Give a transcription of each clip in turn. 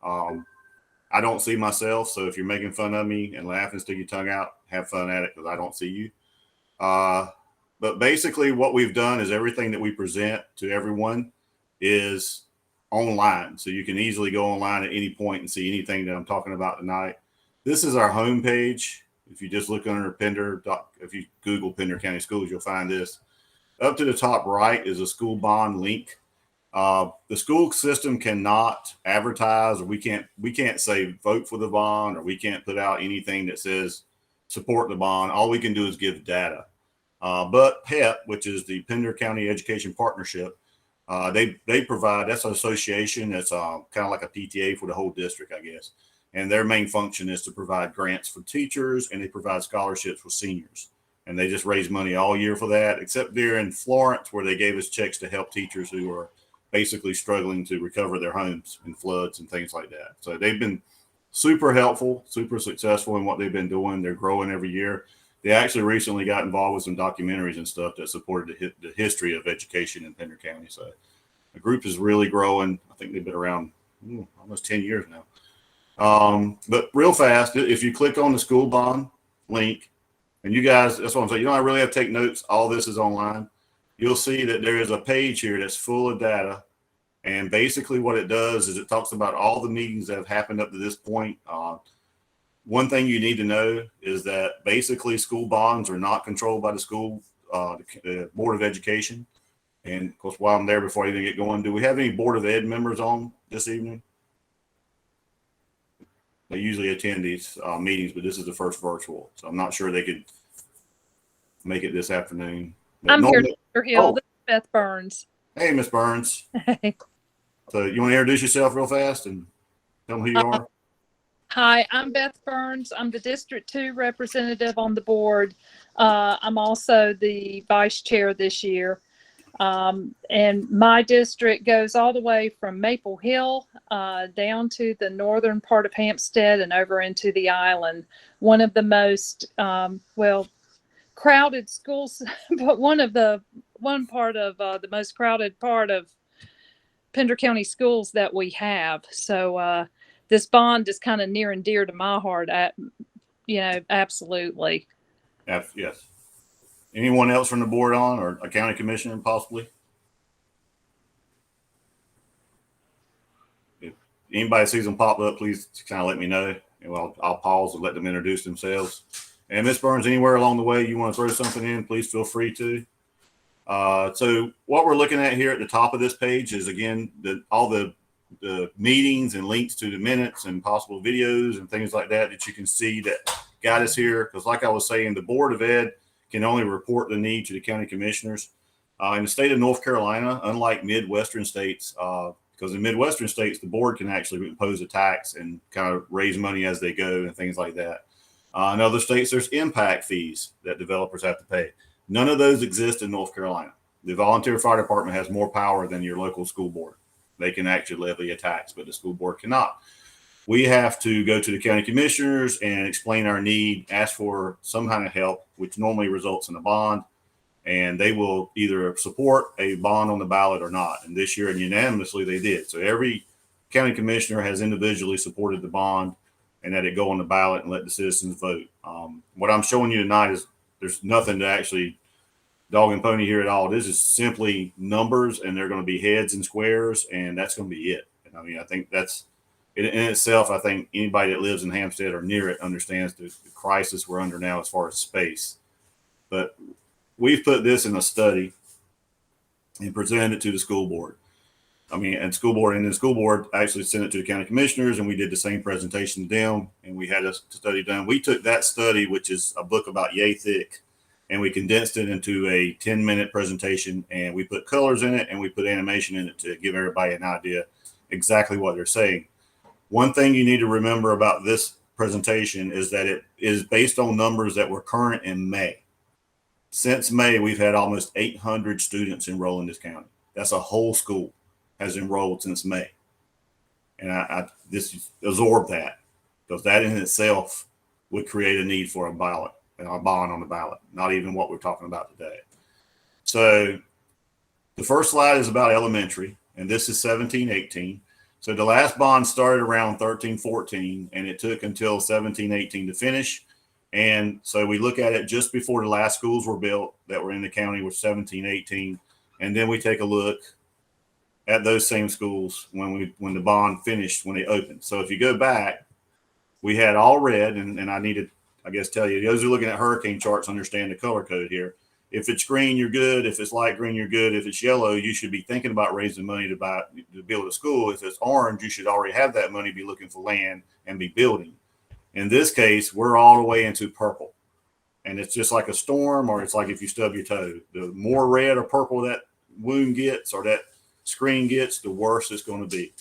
I don't see myself, so if you're making fun of me and laughing, stick your tongue out, have fun at it, because I don't see you. But basically what we've done is everything that we present to everyone is online. So you can easily go online at any point and see anything that I'm talking about tonight. This is our homepage. If you just look under Pender, if you Google Pender County Schools, you'll find this. Up to the top right is a school bond link. The school system cannot advertise, or we can't say vote for the bond, or we can't put out anything that says support the bond. All we can do is give data. But PEP, which is the Pender County Education Partnership, they provide, that's an association that's kind of like a PTA for the whole district, I guess. And their main function is to provide grants for teachers, and they provide scholarships for seniors. And they just raise money all year for that, except there in Florence, where they gave us checks to help teachers who are basically struggling to recover their homes in floods and things like that. So they've been super helpful, super successful in what they've been doing. They're growing every year. They actually recently got involved with some documentaries and stuff that supported the history of education in Pender County. So the group is really growing. I think they've been around almost 10 years now. But real fast, if you click on the school bond link, and you guys, that's what I'm saying, you don't really have to take notes. All this is online. You'll see that there is a page here that's full of data. And basically what it does is it talks about all the meetings that have happened up to this point. One thing you need to know is that basically school bonds are not controlled by the school, the Board of Education. And of course, while I'm there, before I even get going, do we have any Board of Ed members on this evening? They usually attend these meetings, but this is the first virtual. So I'm not sure they could make it this afternoon. But I'm here, Dr. Hill. Oh. This is Beth Burns. Hey, Miss Burns. Hey. So you want to introduce yourself real fast and tell them who you are? Hi, I'm Beth Burns. I'm the District 2 representative on the board. I'm also the vice chair this year. And my district goes all the way from Maple Hill down to the northern part of Hampstead and over into the island. One of the most, crowded schools, but one part of the most crowded part of Pender County schools that we have. So this bond is kind of near and dear to my heart. Absolutely. Yes. Anyone else from the board on, or a county commissioner possibly? If anybody sees them pop up, please kind of let me know, and I'll pause and let them introduce themselves. And Ms. Burns, anywhere along the way you want to throw something in, please feel free to. So what we're looking at here at the top of this page is, again, all the meetings and links to the minutes and possible videos and things like that you can see that got us here. Because like I was saying, the Board of Ed can only report the need to the county commissioners. In the state of North Carolina, unlike Midwestern states, because in Midwestern states, the board can actually impose a tax and kind of raise money as they go and things like that. In other states, there's impact fees that developers have to pay. None of those exist in North Carolina. The volunteer fire department has more power than your local school board. They can actually levy a tax, but the school board cannot. We have to go to the county commissioners and explain our need, ask for some kind of help, which normally results in a bond, and they will either support a bond on the ballot or not. And this year, and unanimously, they did. So every county commissioner has individually supported the bond and that it go on the ballot and let the citizens vote. What I'm showing you tonight is there's nothing to actually dog and pony here at all. This is simply numbers, and they're going to be heads and squares, and that's going to be it. And I mean, I think that's in itself. I think anybody that lives in Hampstead or near it understands the crisis we're under now as far as space. But we've put this in a study and presented it to the school board. And the school board actually sent it to the county commissioners, and we did the same presentation to them, and we had a study done. We took that study, which is a book about yay thick, and we condensed it into a 10-minute presentation, and we put colors in it, and we put animation in it to give everybody an idea exactly what they're saying. One thing you need to remember about this presentation is that it is based on numbers that were current in May. Since May, we've had almost 800 students enroll in this county. That's a whole school has enrolled since May. And I absorb that, because that in itself would create a need for a ballot and a bond on the ballot, not even what we're talking about today. So the first slide is about elementary, and this is 17-18. So the last bond started around 13-14, and it took until 17-18 to finish. And so we look at it just before the last schools were built that were in the county was 17-18. And then we take a look at those same schools when the bond finished, when they opened. So if you go back, we had all red, and I need to, I guess, tell you, those who are looking at hurricane charts understand the color code here. If it's green, you're good. If it's light green, you're good. If it's yellow, you should be thinking about raising money to build a school. If it's orange, you should already have that money, be looking for land and be building. In this case, we're all the way into purple, and it's just like a storm, or it's like if you stub your toe. The more red or purple that wound gets or that screen gets, the worse it's going to be.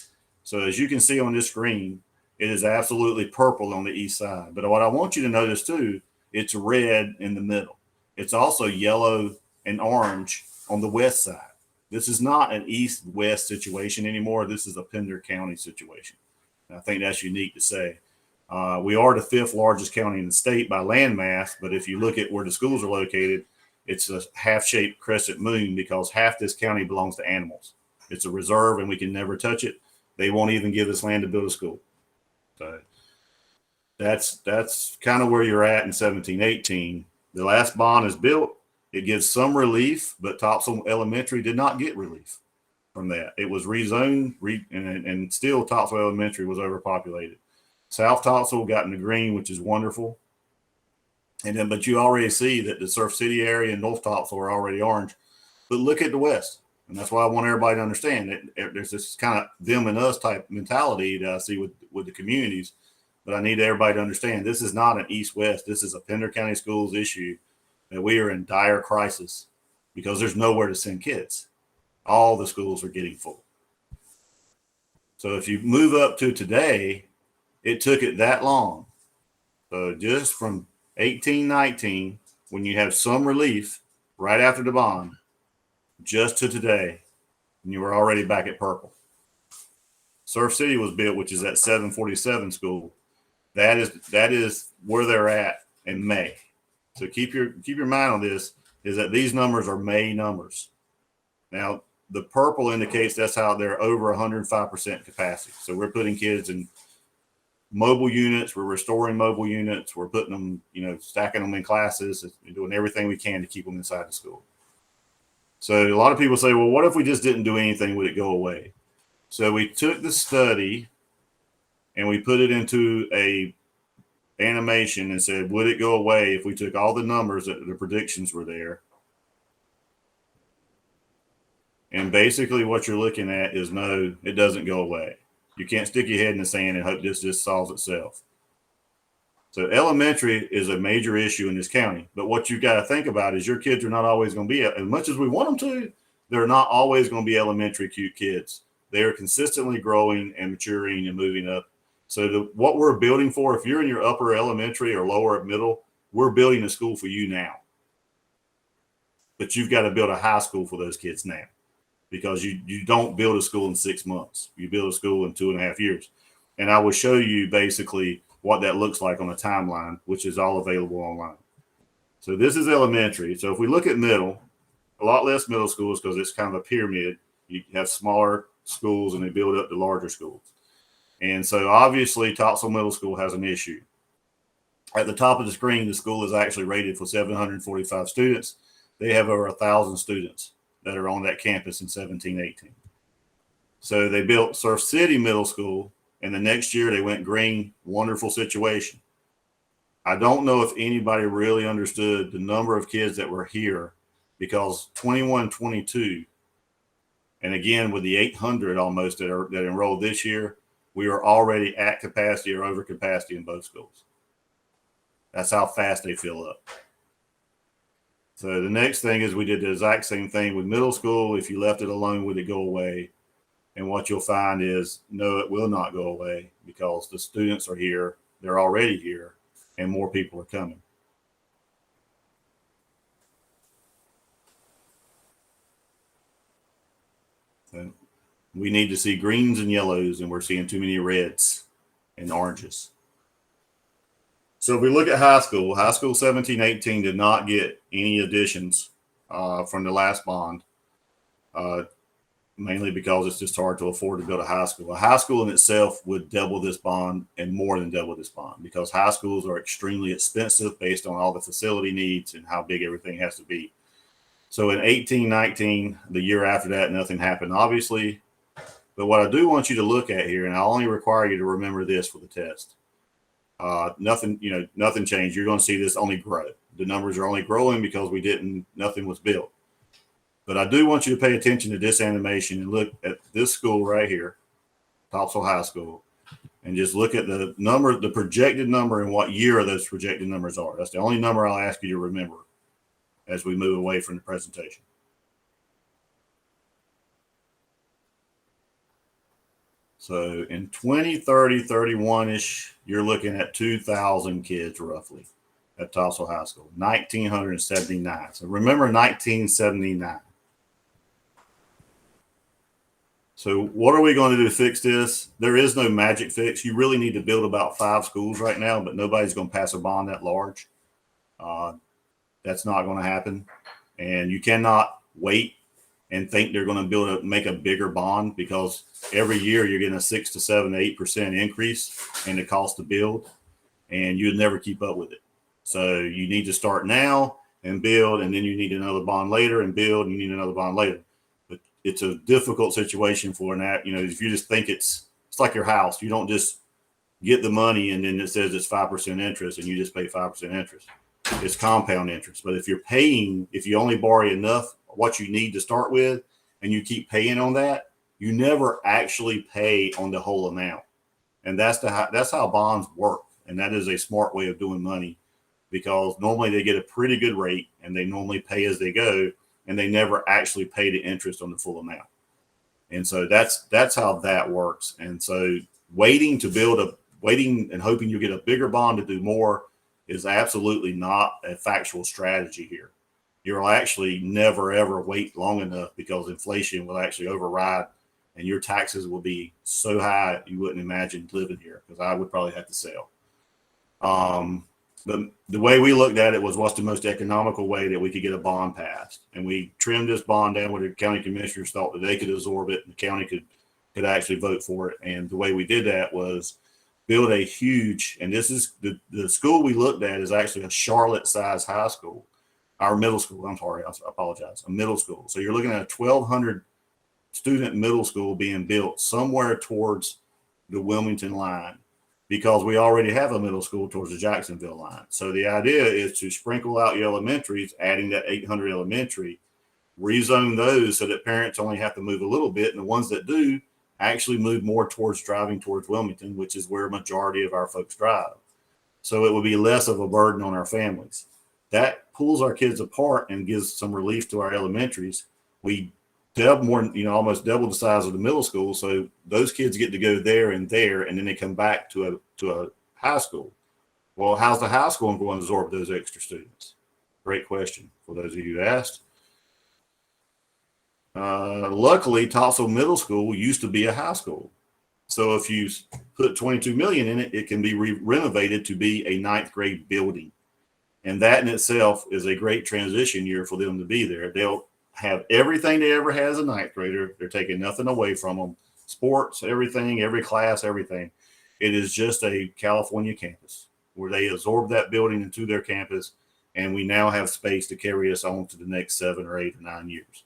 So as you can see on this screen, it is absolutely purple on the east side. But what I want you to notice too, it's red in the middle. It's also yellow and orange on the west side. This is not an east-west situation anymore. This is a Pender County situation. And I think that's unique to say. We are the 5th largest county in the state by land mass, but if you look at where the schools are located, it's a half-shaped crescent moon because half this county belongs to animals. It's a reserve and we can never touch it. They won't even give us land to build a school. So that's kind of where you're at in 17-18. The last bond is built. It gives some relief, but Topsail Elementary did not get relief from that. It was rezoned, and still Topsail Elementary was overpopulated. South Topsail got in the green, which is wonderful. And then, but you already see that the Surf City area and North Topsail are already orange. But look at the west. And that's why I want everybody to understand that there's this kind of them and us type mentality that I see with the communities. But I need everybody to understand this is not an east-west. This is a Pender County Schools issue that we are in dire crisis because there's nowhere to send kids. All the schools are getting full. So if you move up to today, it took it that long. So just from 18-19, when you have some relief right after the bond, just to today, and you were already back at purple. Surf City was built, which is that 747 school. That is where they're at in May. So keep your mind on this, is that these numbers are May numbers. Now, the purple indicates that's how they're over 105% capacity. So we're putting kids in mobile units. We're restoring mobile units. We're putting them, stacking them in classes and doing everything we can to keep them inside the school. So a lot of people say, well, what if we just didn't do anything? Would it go away? So we took the study and we put it into a animation and said, would it go away if we took all the numbers that the predictions were there? And basically what you're looking at is no, it doesn't go away. You can't stick your head in the sand and hope this just solves itself. So elementary is a major issue in this county. But what you got to think about is your kids are not always going to be, as much as we want them to, they're not always going to be elementary cute kids. They are consistently growing and maturing and moving up. So what we're building for, if you're in your upper elementary or lower middle, we're building a school for you now. But you've got to build a high school for those kids now, because you don't build a school in 6 months. You build a school in 2.5 years. And I will show you basically what that looks like on a timeline, which is all available online. So this is elementary. So if we look at middle, a lot less middle schools because it's kind of a pyramid. You have smaller schools and they build up to larger schools. And so obviously Topsail Middle School has an issue. At the top of the screen, the school is actually rated for 745 students. They have over 1,000 students that are on that campus in 17-18. So they built Surf City Middle School, and the next year they went green. Wonderful situation. I don't know if anybody really understood the number of kids that were here, because 21-22, and again with the 800 almost that enrolled this year, we are already at capacity or over capacity in both schools. That's how fast they fill up. So the next thing is we did the exact same thing with middle school. If you left it alone, would it go away? And what you'll find is, no, it will not go away, because the students are here. They're already here, and more people are coming. So we need to see greens and yellows, and we're seeing too many reds and oranges. So if we look at high school 17-18 did not get any additions from the last bond. mainly because it's just hard to afford to build a high school. A high school in itself would double this bond and more than double this bond, because high schools are extremely expensive based on all the facility needs and how big everything has to be. So in 1819, the year after that, nothing happened, obviously. But what I do want you to look at here, and I only require you to remember this for the test. Nothing changed. You're going to see this only grow. The numbers are only growing because nothing was built. But I do want you to pay attention to this animation and look at this school right here, Topsail High School, and just look at the number, the projected number, and what year those projected numbers are. That's the only number I'll ask you to remember as we move away from the presentation. So in 2030, 31-ish, you're looking at 2,000 kids roughly at Topsail High School, 1,979. So remember 1979. So what are we going to do to fix this? There is no magic fix. You really need to build about 5 schools right now, but nobody's going to pass a bond that large. That's not going to happen. And you cannot wait and think they're going to make a bigger bond, because every year you're getting a 6 to 7 to 8% increase in the cost to build, and you'd never keep up with it. So you need to start now and build, and then you need another bond later and build, and you need another bond later. But it's a difficult situation for that. If you just think it's like your house, you don't just get the money and then it says it's 5% interest and you just pay 5% interest. It's compound interest. But if you only borrow enough, what you need to start with, and you keep paying on that, you never actually pay on the whole amount. And that's how bonds work. And that is a smart way of doing money, because normally they get a pretty good rate and they normally pay as they go, and they never actually pay the interest on the full amount. And so that's how that works. And so waiting and hoping you get a bigger bond to do more is absolutely not a factual strategy here. You'll actually never, ever wait long enough, because inflation will actually override, and your taxes will be so high you wouldn't imagine living here, because I would probably have to sell. But the way we looked at it was, what's the most economical way that we could get a bond passed? And we trimmed this bond down where the county commissioners thought that they could absorb it and the county could actually vote for it. And the way we did that was build a huge, and this is the school we looked at is actually a Charlotte-sized high school. Our middle school, I'm sorry, I apologize, a middle school. So you're looking at a 1,200 student middle school being built somewhere towards the Wilmington line, because we already have a middle school towards the Jacksonville line. So the idea is to sprinkle out your elementaries, adding that 800 elementary, rezone those so that parents only have to move a little bit, and the ones that do actually move more towards driving towards Wilmington, which is where a majority of our folks drive. So it would be less of a burden on our families. That pulls our kids apart and gives some relief to our elementaries. We almost double the size of the middle school. So those kids get to go there, and then they come back to a high school. Well, how's the high school going to absorb those extra students? Great question for those of you who asked. Luckily, Topsail Middle School used to be a high school. So if you put $22 million in it, it can be renovated to be a 9th grade building. And that in itself is a great transition year for them to be there. They'll have everything they ever had as a 9th grader. They're taking nothing away from them. Sports, everything, every class, everything. It is just a California campus where they absorb that building into their campus, and we now have space to carry us on to the next 7 or 8 or 9 years.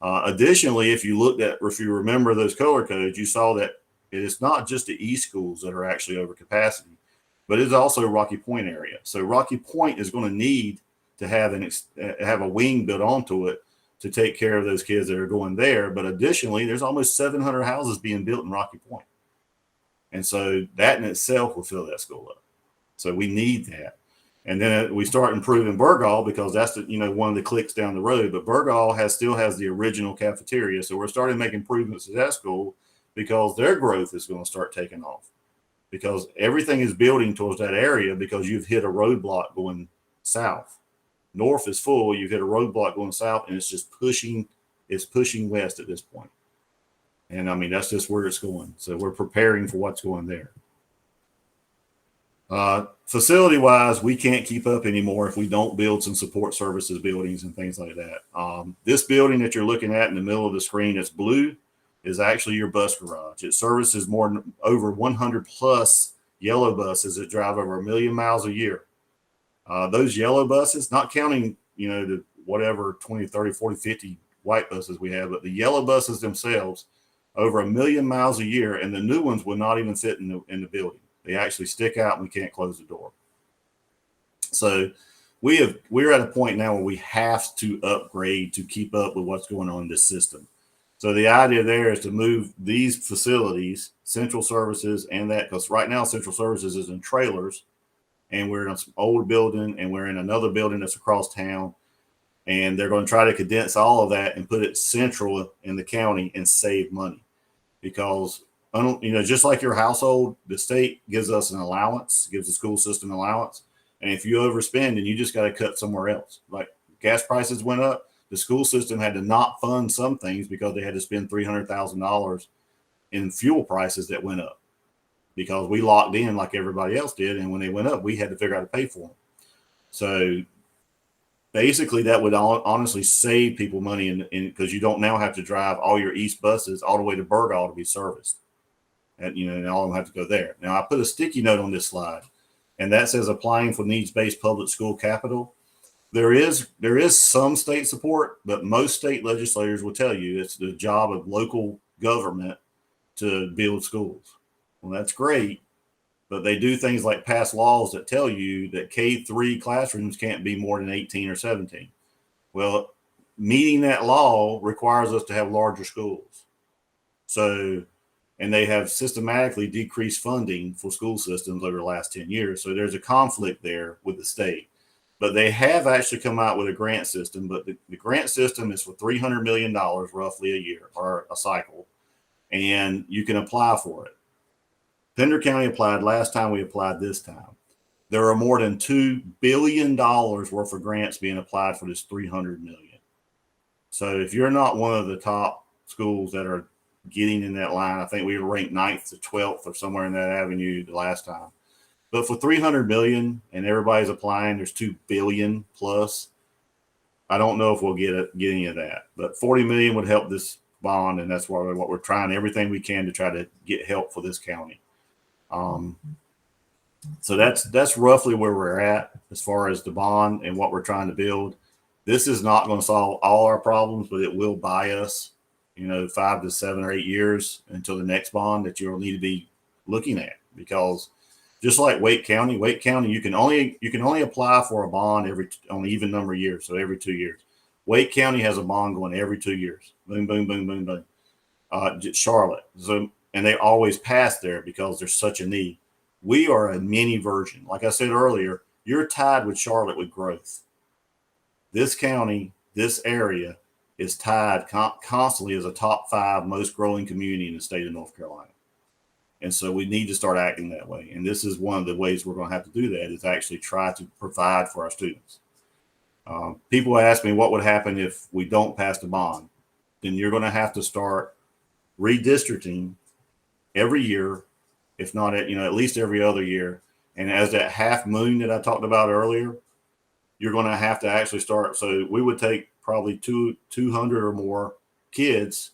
Additionally, if you remember those color codes, you saw that it is not just the East schools that are actually over capacity, but it's also Rocky Point area. So Rocky Point is going to need to have a wing built onto it to take care of those kids that are going there. But additionally, there's almost 700 houses being built in Rocky Point. And so that in itself will fill that school up. So we need that. And then we start improving Burgall, because that's one of the clicks down the road. But Burgall still has the original cafeteria. So we're starting to make improvements to that school, because their growth is going to start taking off, because everything is building towards that area, because you've hit a roadblock going south. North is full. You've hit a roadblock going south, and it's just pushing west at this point. And I mean, that's just where it's going. So we're preparing for what's going there. Facility wise, we can't keep up anymore if we don't build some support services buildings and things like that. This building that you're looking at in the middle of the screen, it's blue. is actually your bus garage. It services over 100 plus yellow buses that drive over 1 million miles a year. Those yellow buses, not counting, the whatever 20, 30, 40, 50 white buses we have, but the yellow buses themselves, over 1 million miles a year, and the new ones will not even fit in the building. They actually stick out and we can't close the door. So we're at a point now where we have to upgrade to keep up with what's going on in this system. So the idea there is to move these facilities, central services, and that, because right now central services is in trailers, and we're in an old building, and we're in another building that's across town, and they're going to try to condense all of that and put it central in the county and save money. Because just like your household, the state gives us an allowance, gives the school system an allowance, and if you overspend, then you just got to cut somewhere else. Like gas prices went up, the school system had to not fund some things because they had to spend $300,000 in fuel prices that went up, because we locked in like everybody else did, and when they went up, we had to figure out how to pay for them. So basically, that would honestly save people money, because you don't now have to drive all your East buses all the way to Burgaw to be serviced, and and all of them have to go there. Now, I put a sticky note on this slide, and that says applying for needs-based public school capital. There is some state support, but most state legislators will tell you it's the job of local government to build schools. Well, that's great, but they do things like pass laws that tell you that K-3 classrooms can't be more than 18 or 17. Well, meeting that law requires us to have larger schools. So, and they have systematically decreased funding for school systems over the last 10 years. So there's a conflict there with the state. But they have actually come out with a grant system, but the grant system is for $300 million roughly a year or a cycle, and you can apply for it. Pender County applied last time, we applied this time. There are more than $2 billion worth of grants being applied for this $300 million. So if you're not one of the top schools that are getting in that line, I think we were ranked 9th to 12th or somewhere in that avenue the last time. But for $300 million and everybody's applying, there's $2 billion plus. I don't know if we'll get any of that, but $40 million would help this bond, and that's what we're trying everything we can to try to get help for this county. So that's roughly where we're at as far as the bond and what we're trying to build. This is not going to solve all our problems, but it will buy us, 5 to 7 or 8 years until the next bond that you'll need to be looking at, because just like Wake County, you can only apply for a bond on an even number of years, so every 2 years. Wake County has a bond going every 2 years. Boom, boom, boom, boom, boom. Charlotte, and they always pass there because there's such a need. We are a mini version. Like I said earlier, you're tied with Charlotte with growth. This county, this area is tied constantly as a top 5 most growing community in the state of North Carolina. And so we need to start acting that way. And this is one of the ways we're going to have to do that, is actually try to provide for our students. People ask me what would happen if we don't pass the bond. Then you're going to have to start redistricting every year, if not at least every other year. And as that half moon that I talked about earlier, you're going to have to actually start. So we would take probably 200 or more kids,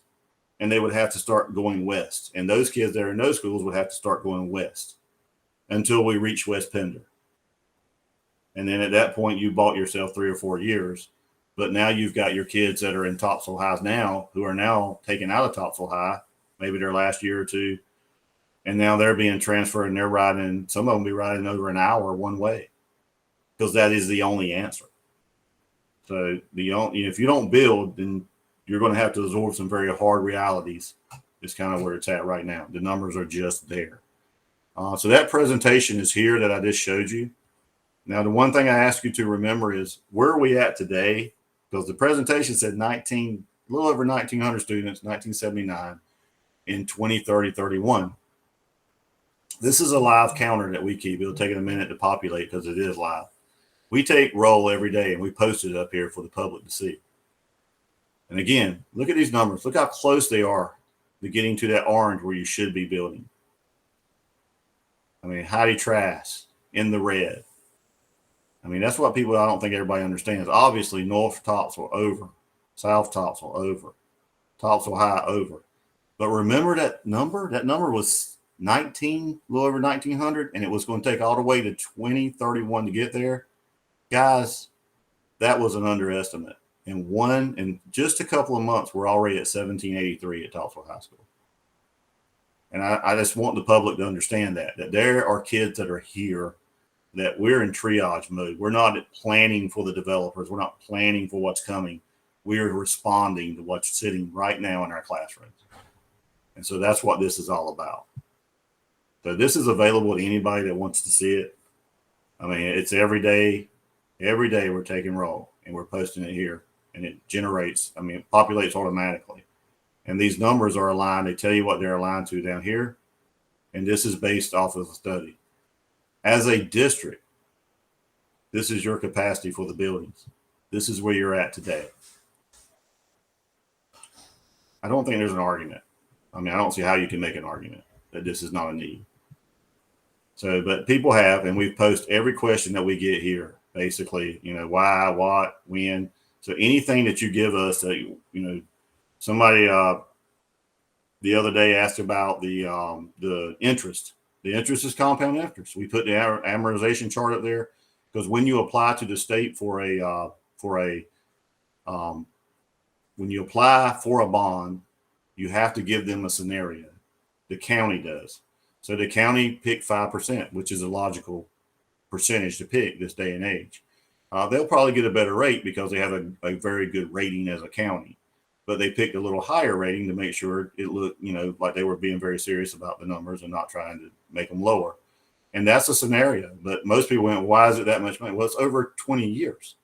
and they would have to start going west. And those kids that are in those schools would have to start going west until we reach West Pender. And then at that point, you bought yourself 3 or 4 years. But now you've got your kids that are in Topsail Highs now, who are now taken out of Topsail High, maybe their last year or two. And now they're being transferred, and they're riding, some of them be riding over an hour one way, because that is the only answer. So if you don't build, then you're going to have to absorb some very hard realities. Is kind of where it's at right now. The numbers are just there. So that presentation is here that I just showed you. Now, the one thing I ask you to remember is, where are we at today? Because the presentation said a little over 1,900 students, 1979 in 2030-31. This is a live counter that we keep. It'll take a minute to populate because it is live. We take roll every day, and we post it up here for the public to see. And again, look at these numbers. Look how close they are to getting to that orange where you should be building. I mean, Heidi Trask in the red. I mean, that's what I don't think everybody understands. Obviously, North Topsail over, South Topsail over, Topsail High over. But remember that number? That number was a little over 1900, and it was going to take all the way to 2031 to get there. Guys, that was an underestimate. In just a couple of months, we're already at 1783 at Topsville High School. And I just want the public to understand that there are kids that are here, that we're in triage mode. We're not planning for the developers. We're not planning for what's coming. We're responding to what's sitting right now in our classrooms. And so that's what this is all about. So this is available to anybody that wants to see it. I mean, it's every day we're taking roll and we're posting it here, and it generates, it populates automatically. And these numbers are aligned. They tell you what they're aligned to down here. And this is based off of a study. As a district, this is your capacity for the buildings. This is where you're at today. I don't think there's an argument. I don't see how you can make an argument that this is not a need. So, but people have, and we've posted every question that we get here, basically, why, what, when. So anything that you give us, somebody the other day asked about the interest. The interest is compound interest. We put the amortization chart up there because when you apply to the state when you apply for a bond, you have to give them a scenario. The county does. So the county picked 5%, which is a logical percentage to pick this day and age. They'll probably get a better rate because they have a very good rating as a county, but they picked a little higher rating to make sure it looked, like they were being very serious about the numbers and not trying to make them lower. And that's a scenario. But most people went, why is it that much money? Well, it's over 20 years.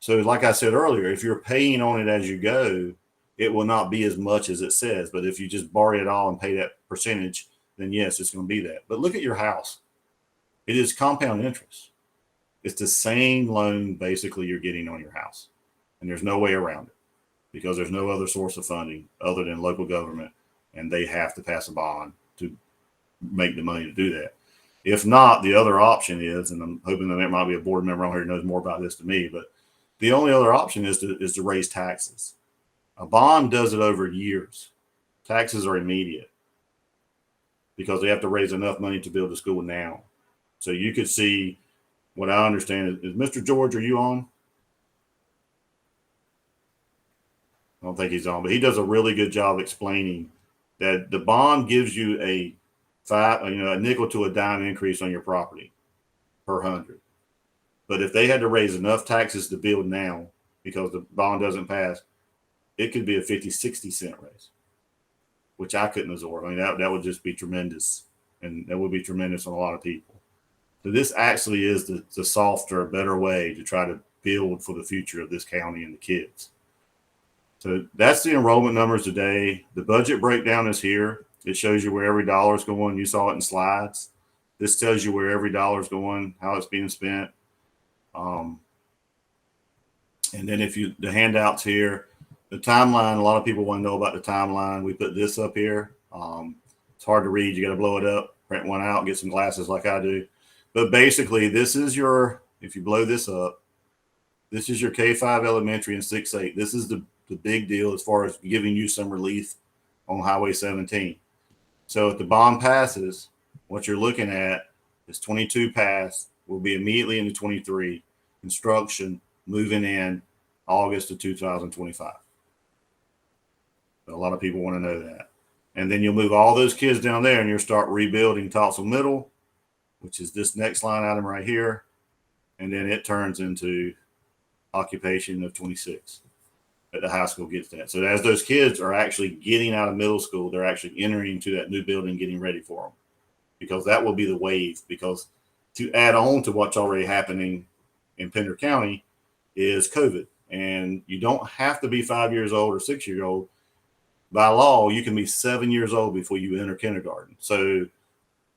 So like I said earlier, if you're paying on it as you go, it will not be as much as it says. But if you just borrow it all and pay that percentage, then yes, it's going to be that. But look at your house. It is compound interest. It's the same loan basically you're getting on your house. And there's no way around it because there's no other source of funding other than local government. And they have to pass a bond to make the money to do that. If not, the other option is, and I'm hoping that there might be a board member on here who knows more about this than me, but the only other option is to raise taxes. A bond does it over years. Taxes are immediate because they have to raise enough money to build a school now. So you could see, what I understand is Mr. George, are you on? I don't think he's on, but he does a really good job explaining that the bond gives you a nickel to a dime increase on your property per 100. But if they had to raise enough taxes to build now because the bond doesn't pass, it could be a 50, 60 cent raise, which I couldn't absorb. That would just be tremendous. And that would be tremendous on a lot of people. So this actually is the softer, better way to try to build for the future of this county and the kids. So that's the enrollment numbers today. The budget breakdown is here. It shows you where every dollar is going. You saw it in slides. This tells you where every dollar is going, how it's being spent. And then the handouts here, the timeline, a lot of people want to know about the timeline. We put this up here. It's hard to read. You got to blow it up, print one out, get some glasses like I do. But basically, this is if you blow this up, this is your K-5 elementary and 6-8. This is the big deal as far as giving you some relief on Highway 17. So if the bond passes, what you're looking at is 22 pass will be immediately into 23. Construction moving in August of 2025. But a lot of people want to know that. And then you'll move all those kids down there and you'll start rebuilding Topsville Middle, which is this next line item right here. And then it turns into occupation of 26 that the high school gets that. So as those kids are actually getting out of middle school, they're actually entering into that new building, getting ready for them, because that will be the wave. Because to add on to what's already happening in Pender County is COVID. And you don't have to be 5 years old or 6 years old. By law, you can be 7 years old before you enter kindergarten. So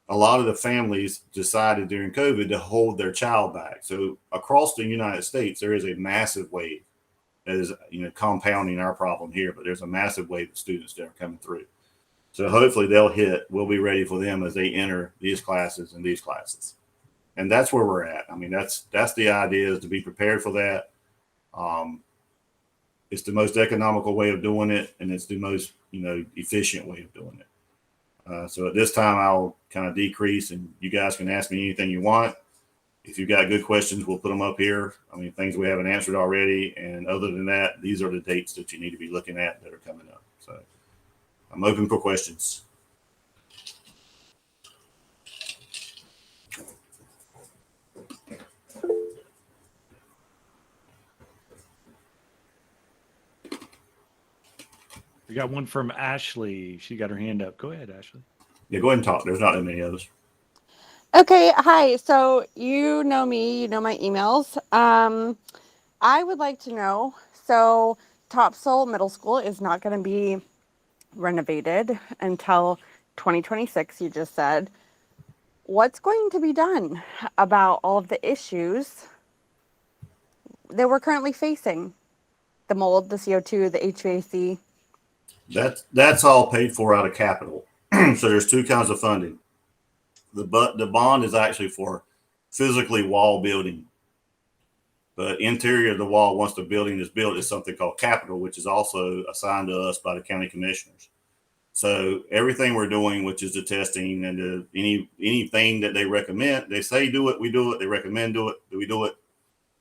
a lot of the families decided during COVID to hold their child back. So across the United States, there is a massive wave that is, compounding our problem here, but there's a massive wave of students that are coming through. So hopefully we'll be ready for them as they enter these classes and these classes. And that's where we're at. That's the idea, is to be prepared for that. it's the most economical way of doing it, and it's the most, efficient way of doing it. So at this time, I'll kind of decrease, and you guys can ask me anything you want. If you've got good questions, we'll put them up here. I mean, things we haven't answered already. And other than that, these are the dates that you need to be looking at that are coming up. So I'm open for questions. We got one from Ashley. She got her hand up. Go ahead, Ashley. Yeah, go ahead and talk. There's not that many others. Okay, hi. So you know me, you know my emails. I would like to know, so Topsail Middle School is not going to be renovated until 2026, you just said. What's going to be done about all of the issues that we're currently facing? The mold, the CO2, the HVAC. That's all paid for out of capital. So there's two kinds of funding. The bond is actually for physically wall building. But interior of the wall, once the building is built, is something called capital, which is also assigned to us by the county commissioners. So everything we're doing, which is the testing and anything that they recommend, they say do it, we do it. They recommend do it, we do it.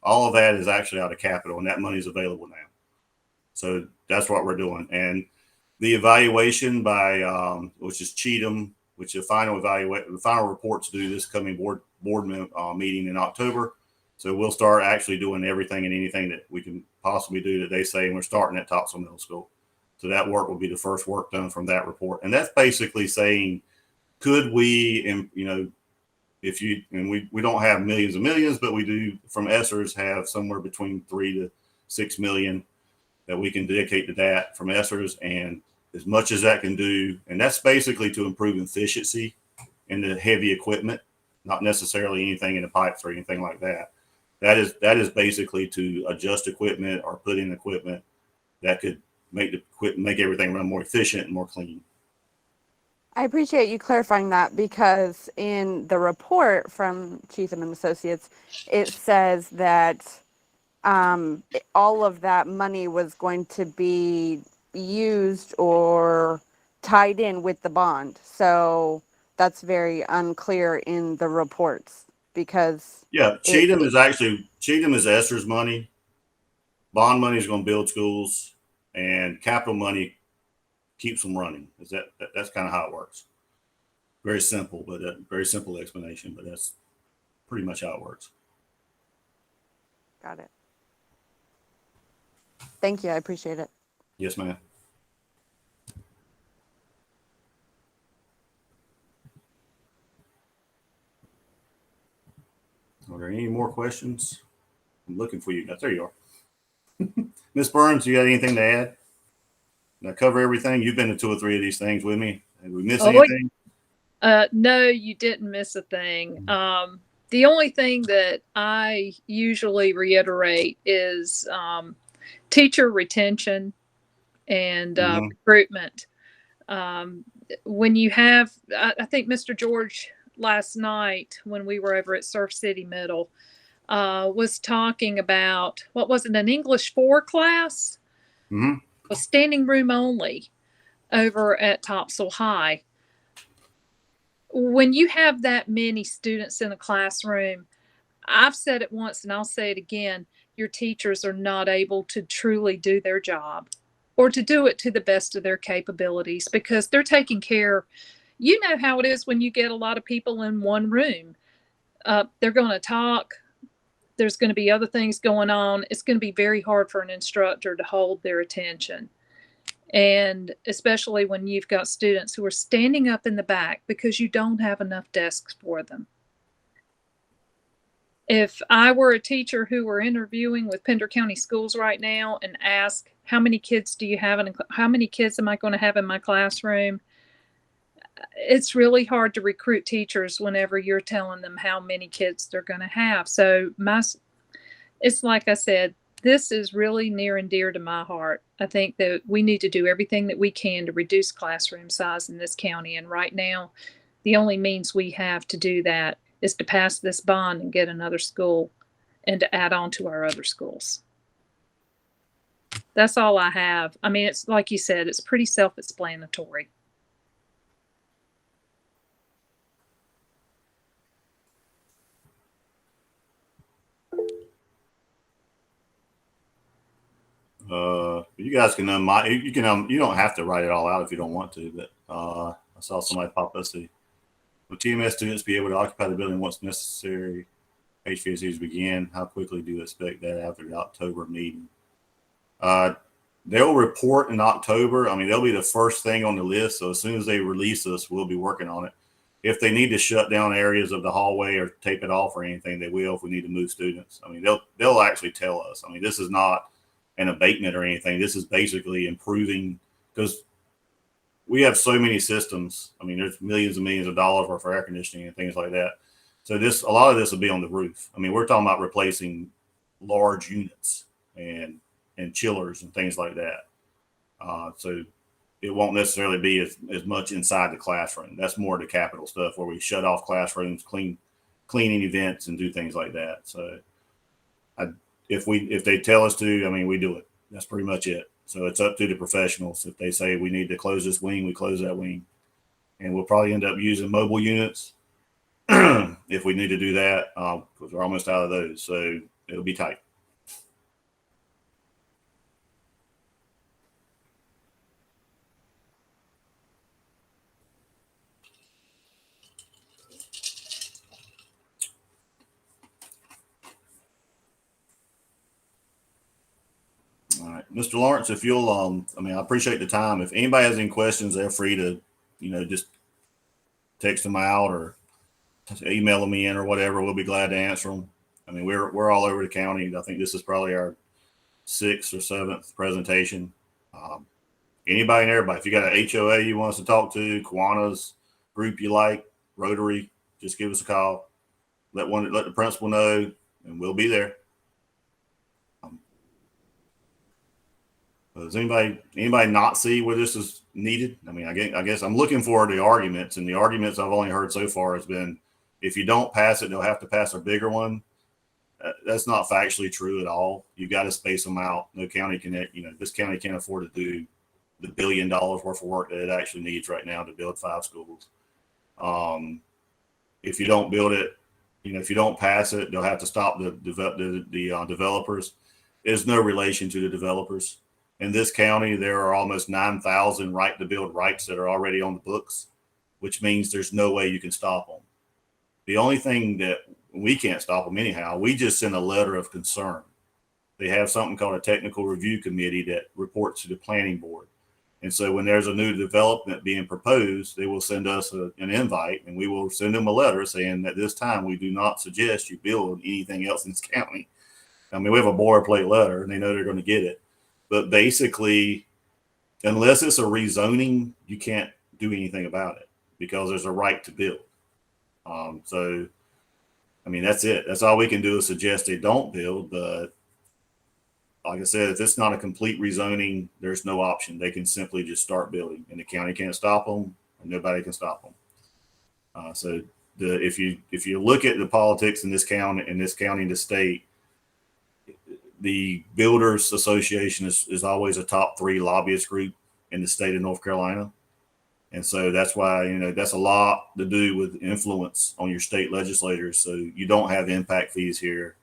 All of that is actually out of capital, and that money is available now. So that's what we're doing. And the evaluation by which is Cheatham, which the final reports due this coming board meeting in October. So we'll start actually doing everything and anything that we can possibly do that they say, and we're starting at Topsail Middle School. So that work will be the first work done from that report. And that's basically saying, could we, if you, and we don't have millions and millions, but we do from ESSERS have somewhere between 3 to 6 million that we can dedicate to that from ESSERS, and as much as that can do. And that's basically to improve efficiency in the heavy equipment, not necessarily anything in the pipes or anything like that. That is basically to adjust equipment or put in equipment that could make everything run more efficient and more clean. I appreciate you clarifying that, because in the report from Cheatham and Associates, it says that all of that money was going to be used or tied in with the bond. So that's very unclear in the reports, because Cheatham is ESSER's money. Bond money is going to build schools, and capital money keeps them running. That's kind of how it works. Very simple, but a very simple explanation, but that's pretty much how it works. Got it. Thank you. I appreciate it. Yes, ma'am. Are there any more questions? I'm looking for you guys. There you are. Ms. Burns, you got anything to add? Did I cover everything? You've been to 2 or 3 of these things with me. Did we miss anything? No, you didn't miss a thing. The only thing that I usually reiterate is teacher retention and recruitment. When you have, I think Mr. George last night when we were over at Surf City Middle was talking about, what was it, an English 4 class? Was standing room only over at Topsail High. When you have that many students in a classroom, I've said it once and I'll say it again, your teachers are not able to truly do their job or to do it to the best of their capabilities, because they're taking care. You know how it is when you get a lot of people in one room. They're going to talk. There's going to be other things going on. It's going to be very hard for an instructor to hold their attention. And especially when you've got students who are standing up in the back because you don't have enough desks for them. If I were a teacher who were interviewing with Pender County Schools right now and ask, how many kids do you have and how many kids am I going to have in my classroom? It's really hard to recruit teachers whenever you're telling them how many kids they're going to have. So it's like I said, this is really near and dear to my heart. I think that we need to do everything that we can to reduce classroom size in this county. And right now, the only means we have to do that is to pass this bond and get another school and to add on to our other schools. That's all I have. I mean, it's like you said, it's pretty self-explanatory. You guys can you can you don't have to write it all out if you don't want to, but I saw somebody pop up. See, will TMS students be able to occupy the building once necessary HVACs begin? How quickly do you expect that after the October meeting? They'll report in October. I mean, they'll be the first thing on the list. So as soon as they release us, we'll be working on it. If they need to shut down areas of the hallway or tape it off or anything, they will. If we need to move students, I mean, they'll actually tell us. I mean, this is not an abatement or anything. This is basically improving, because we have so many systems. I mean, there's millions and millions of dollars worth for air conditioning and things like that. So a lot of this will be on the roof. I mean, we're talking about replacing large units and chillers and things like that. So it won't necessarily be as much inside the classroom. That's more the capital stuff where we shut off classrooms, cleaning events, and do things like that. So if they tell us to, I mean, we do it. That's pretty much it. So it's up to the professionals. If they say we need to close this wing, we close that wing. And we'll probably end up using mobile units if we need to do that, because we're almost out of those. So it'll be tight. All right, Mr. Lawrence, if you'll, I mean, I appreciate the time. If anybody has any questions, they're free to, just text them out or email them in or whatever. We'll be glad to answer them. I mean, we're all over the county. I think this is probably our 6th or 7th presentation. Anybody and everybody, if you got an HOA you want us to talk to, Kiwanis group you like, Rotary, just give us a call. Let the principal know, and we'll be there. Does anybody not see where this is needed? I mean, I guess I'm looking for the arguments, and the arguments I've only heard so far has been, if you don't pass it, they'll have to pass a bigger one. That's not factually true at all. You got to space them out. No county can, this county can't afford to do the $1 billion worth of work that it actually needs right now to build 5 schools. If you don't build it, if you don't pass it, they'll have to stop the developers. There's no relation to the developers. In this county, there are almost 9,000 right to build rights that are already on the books, which means there's no way you can stop them. The only thing that we can't stop them anyhow, we just send a letter of concern. They have something called a technical review committee that reports to the planning board. And so when there's a new development being proposed, they will send us an invite, and we will send them a letter saying that this time we do not suggest you build anything else in this county. I mean, we have a boilerplate letter, and they know they're going to get it. But basically, unless it's a rezoning, you can't do anything about it because there's a right to build. So, I mean, that's it. That's all we can do is suggest they don't build. But like I said, if it's not a complete rezoning, there's no option. They can simply just start building, and the county can't stop them, and nobody can stop them. So if you look at the politics in this county, and the state, the Builders Association is always a top 3 lobbyist group in the state of North Carolina. And so that's why, that's a lot to do with influence on your state legislators. So you don't have impact fees here.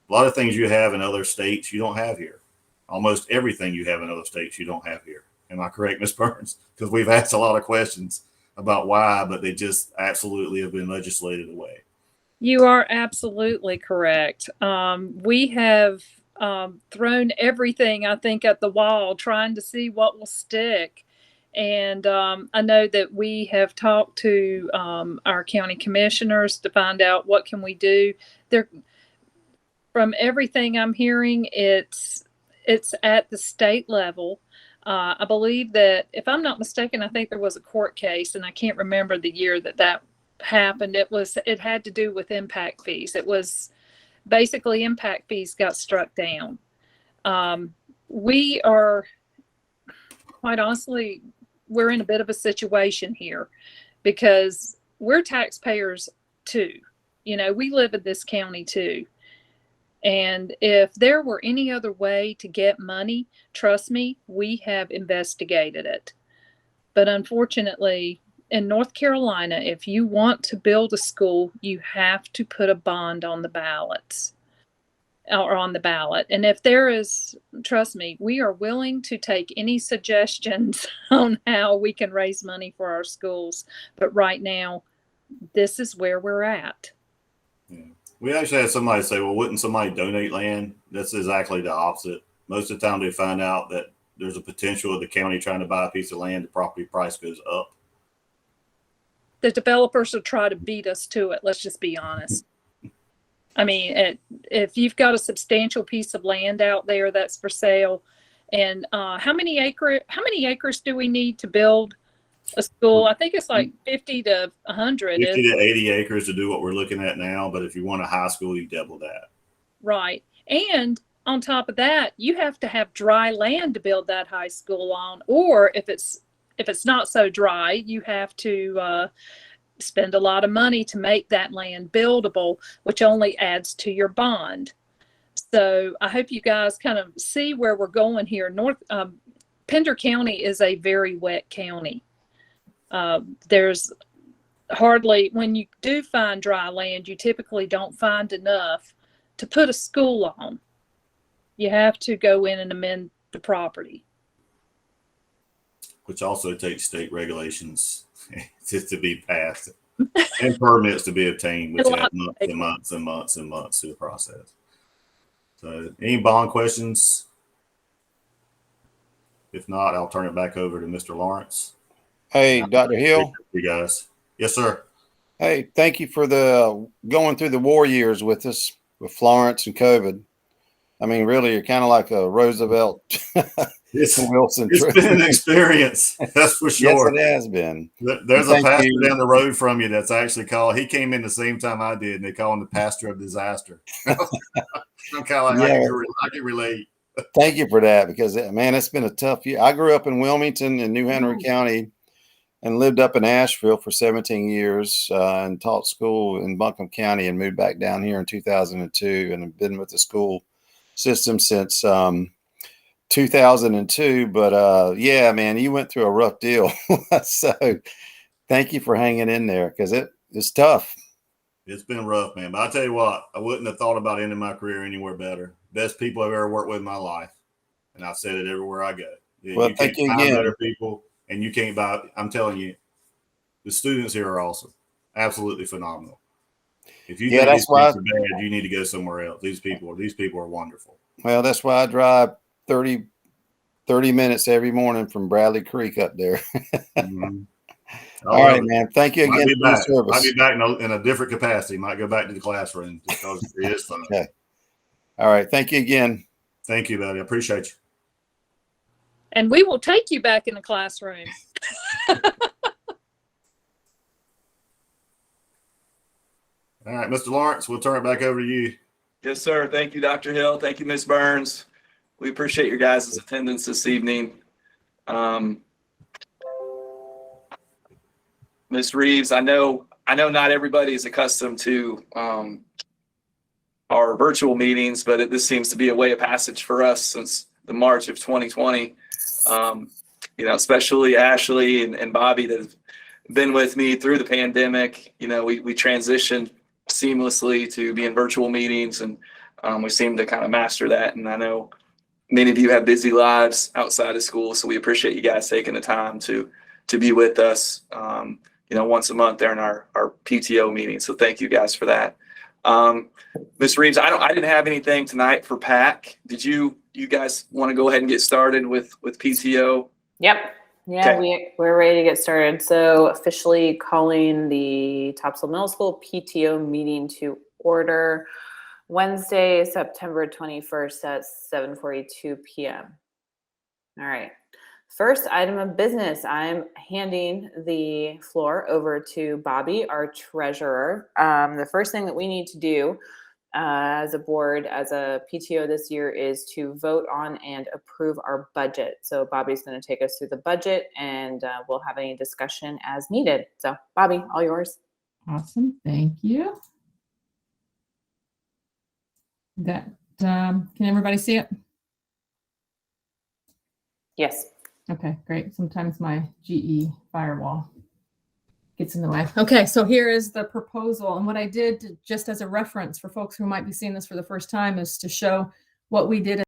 A lot of things you have in other states, you don't have here. Almost everything you have in other states, you don't have here. Am I correct, Ms. Burns? Because we've asked a lot of questions about why, but they just absolutely have been legislated away. You are absolutely correct. We have thrown everything, I think, at the wall, trying to see what will stick. And I know that we have talked to our county commissioners to find out what can we do. From everything I'm hearing, it's at the state level. I believe that, if I'm not mistaken, I think there was a court case, and I can't remember the year that happened. It had to do with impact fees. It was basically impact fees got struck down. We are, quite honestly, we're in a bit of a situation here because we're taxpayers too. We live in this county too. And if there were any other way to get money, trust me, we have investigated it. But unfortunately, in North Carolina, if you want to build a school, you have to put a bond on the ballots or on the ballot. And if there is, trust me, we are willing to take any suggestions on how we can raise money for our schools. But right now, this is where we're at. Yeah. We actually had somebody say, well, wouldn't somebody donate land? That's exactly the opposite. Most of the time they find out that there's a potential of the county trying to buy a piece of land, the property price goes up. The developers will try to beat us to it. Let's just be honest. I mean, if you've got a substantial piece of land out there that's for sale, and how many acres do we need to build a school? I think it's like 50 to 100. 50 to 80 acres to do what we're looking at now. But if you want a high school, you double that. Right. And on top of that, you have to have dry land to build that high school on. Or if it's not so dry, you have to spend a lot of money to make that land buildable, which only adds to your bond. So I hope you guys kind of see where we're going here. Pender County is a very wet county. There's hardly, when you do find dry land, you typically don't find enough to put a school on. You have to go in and amend the property. Which also takes state regulations to be passed and permits to be obtained, which add months and months and months and months to the process. So any bond questions? If not, I'll turn it back over to Mr. Lawrence. Hey, Dr. Hill. You guys. Yes, sir. Hey, thank you for the going through the war years with us with Florence and COVID. I mean, really, you're kind of like a Roosevelt. Wilson. It's been an experience, that's for sure. Yes, it has been. There's a pastor down the road from you that's actually called. He came in the same time I did, and they call him the pastor of disaster. I'm kind of like, I can relate. Thank you for that, because man, it's been a tough year. I grew up in Wilmington in New Henry County, and lived up in Asheville for 17 years and taught school in Buncombe County, and moved back down here in 2002, and have been with the school system since 2002. But yeah, man, you went through a rough deal. So thank you for hanging in there, because it's tough. It's been rough, man. But I tell you what, I wouldn't have thought about ending my career anywhere better. Best people I've ever worked with in my life. And I've said it everywhere I go. Well, you can't find better people, and you can't buy. I'm telling you, the students here are awesome. Absolutely phenomenal. If you think these are bad, you need to go somewhere else. These people are wonderful. Well, that's why I drive 30 minutes every morning from Bradley Creek up there. Mm-hmm. All right, man. Thank you again for your service. I'll be back in a different capacity. Might go back to the classroom because it is fun. Okay. All right. Thank you again. Thank you, buddy. I appreciate you. And we will take you back in the classroom. All right, Mr. Lawrence, we'll turn it back over to you. Yes, sir. Thank you, Dr. Hill. Thank you, Ms. Burns. We appreciate your guys' attendance this evening. Ms. Reeves, I know not everybody is accustomed to our virtual meetings, but this seems to be a way of passage for us since the March of 2020. Especially Ashley and Bobby that have been with me through the pandemic. We transitioned seamlessly to being virtual meetings, and we seem to kind of master that. And I know many of you have busy lives outside of school, so we appreciate you guys taking the time to be with us, once a month during our PTO meeting. So thank you guys for that. Ms. Reeves, I didn't have anything tonight for PAC. Did you guys want to go ahead and get started with PTO? Yep. Yeah, okay. We're ready to get started. So officially calling the Topsail Middle School PTO meeting to order Wednesday, September 21st at 7:42 p.m. All right. First item of business, I'm handing the floor over to Bobby, our treasurer. The first thing that we need to do as a board, as a PTO this year, is to vote on and approve our budget. So Bobby's going to take us through the budget, and we'll have any discussion as needed. So Bobby, all yours. Awesome. Thank you. That can everybody see it? Yes. Okay, great. Sometimes my GE firewall gets in the way. Okay, so here is the proposal. And what I did just as a reference for folks who might be seeing this for the first time is to show what we did